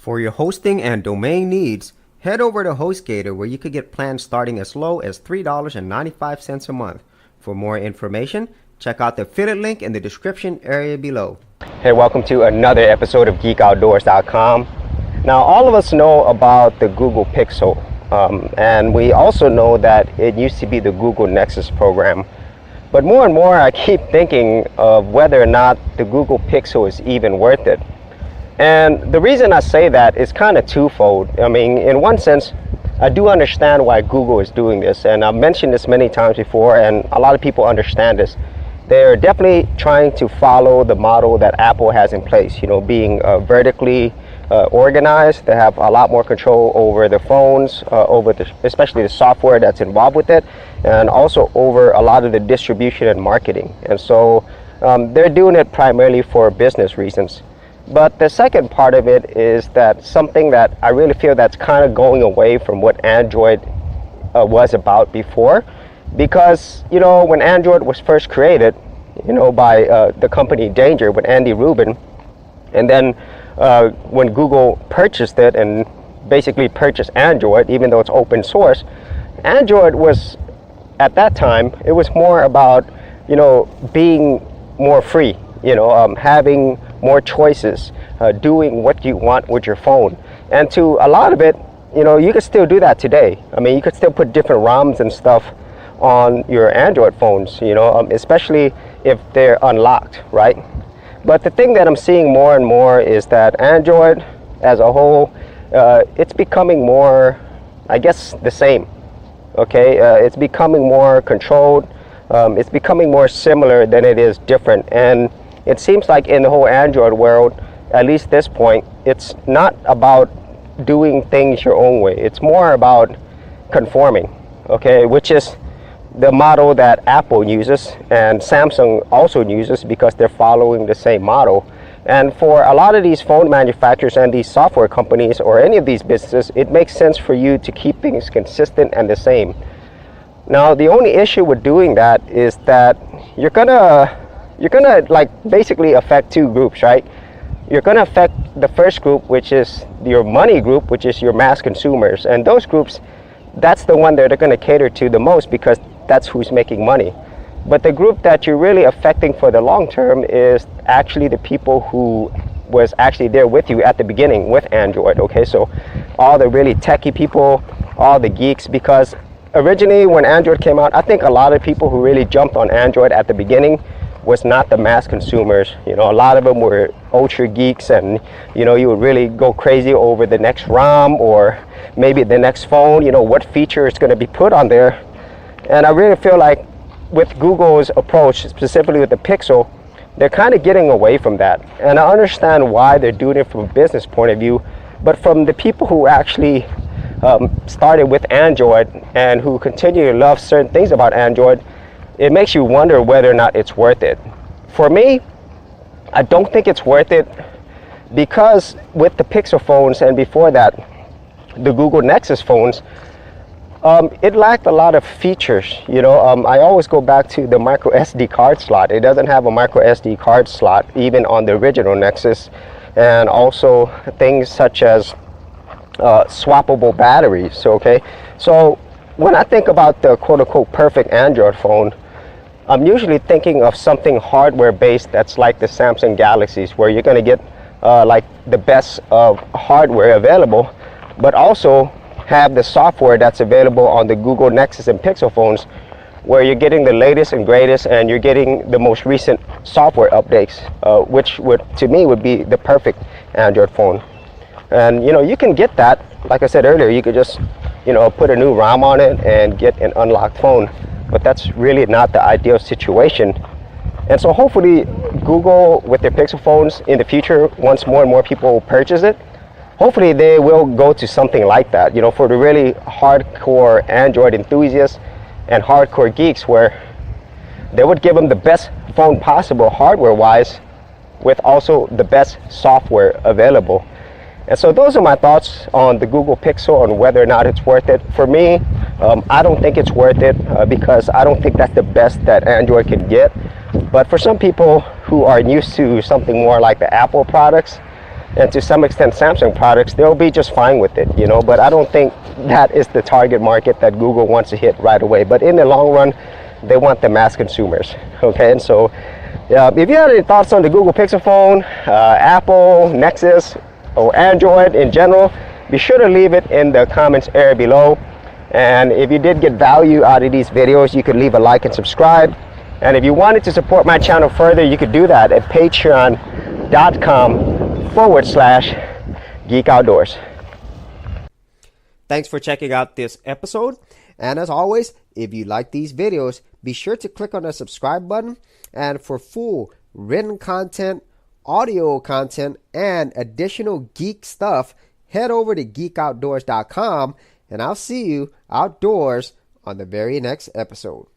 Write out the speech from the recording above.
For your hosting and domain needs, head over to HostGator where you could get plans starting as low as $3.95 a month. For more information, check out the affiliate link in the description area below. Hey, welcome to another episode of GeekOutdoors.com. Now, all of us know about the Google Pixel, and we also know that it used to be the Google Nexus program. But more and more, I keep thinking of whether or not the Google Pixel is even worth it. And the reason I say that is kind of twofold. I mean, in one sense, I do understand why Google is doing this, and I've mentioned this many times before, and a lot of people understand this. They're definitely trying to follow the model that Apple has in place, you know, being vertically organized. They have a lot more control over the phones, especially the software that's involved with it, and also over a lot of the distribution and marketing. And so they're doing it primarily for business reasons. But the second part of it is that something that I really feel that's kind of going away from what Android was about before. Because, you know, when Android was first created, you know, by the company Danger with Andy Rubin, and then when Google purchased it and basically purchased Android, even though it's open source, Android was, at that time, it was more about, you know, being more free, you know, having more choices, doing what you want with your phone. And to a lot of it, you know, you can still do that today. I mean, you could still put different ROMs and stuff on your Android phones, you know, especially if they're unlocked, right? But the thing that I'm seeing more and more is that Android as a whole, it's becoming more, I guess, the same, okay? It's becoming more controlled. It's becoming more similar than it is different. And it seems like in the whole Android world, at least this point, it's not about doing things your own way. It's more about conforming, okay? Which is the model that Apple uses and Samsung also uses because they're following the same model. And for a lot of these phone manufacturers and these software companies or any of these businesses, it makes sense for you to keep things consistent and the same. Now, the only issue with doing that is that you're gonna like basically affect two groups, right? You're gonna affect the first group, which is your money group, which is your mass consumers. And those groups, that's the one that they're gonna cater to the most because that's who's making money. But the group that you're really affecting for the long term is actually the people who was actually there with you at the beginning with Android, okay? So all the really techie people, all the geeks, because originally when Android came out, I think a lot of people who really jumped on Android at the beginning was not the mass consumers. You know, a lot of them were ultra geeks, and you know, you would really go crazy over the next ROM or maybe the next phone, you know, what feature is going to be put on there. And I really feel like with Google's approach, specifically with the Pixel, they're kind of getting away from that. And I understand why they're doing it from a business point of view, but from the people who actually started with Android and who continue to love certain things about Android, it makes you wonder whether or not it's worth it. For me, I don't think it's worth it because with the Pixel phones and before that, the Google Nexus phones, it lacked a lot of features. You know, I always go back to the micro SD card slot. It doesn't have a micro SD card slot even on the original Nexus, and also things such as swappable batteries, okay? So when I think about the quote-unquote perfect Android phone, I'm usually thinking of something hardware-based that's like the Samsung Galaxies, where you're going to get like the best of hardware available, but also have the software that's available on the Google Nexus and Pixel phones, where you're getting the latest and greatest, and you're getting the most recent software updates, which would, to me, would be the perfect Android phone. And you know, you can get that, like I said earlier, you could just, you know, put a new ROM on it and get an unlocked phone. But that's really not the ideal situation. And so hopefully Google with their Pixel phones in the future, once more and more people purchase it, hopefully they will go to something like that, you know, for the really hardcore Android enthusiasts and hardcore geeks, where they would give them the best phone possible hardware wise with also the best software available. And so those are my thoughts on the Google Pixel and whether or not it's worth it. For me, I don't think it's worth it because I don't think that's the best that Android can get. But for some people who are used to something more like the Apple products, and to some extent Samsung products, they'll be just fine with it, you know. But I don't think that is the target market that Google wants to hit right away. But in the long run, they want the mass consumers. Okay, and so if you have any thoughts on the Google Pixel phone, Apple, Nexus, or Android in general, be sure to leave it in the comments area below. And if you did get value out of these videos, you could leave a like and subscribe. And if you wanted to support my channel further, you could do that at patreon.com/Geek Outdoors. Thanks for checking out this episode. And as always, if you like these videos, be sure to click on the subscribe button. And for full written content, audio content, and additional geek stuff, head over to geekoutdoors.com. And I'll see you outdoors on the very next episode.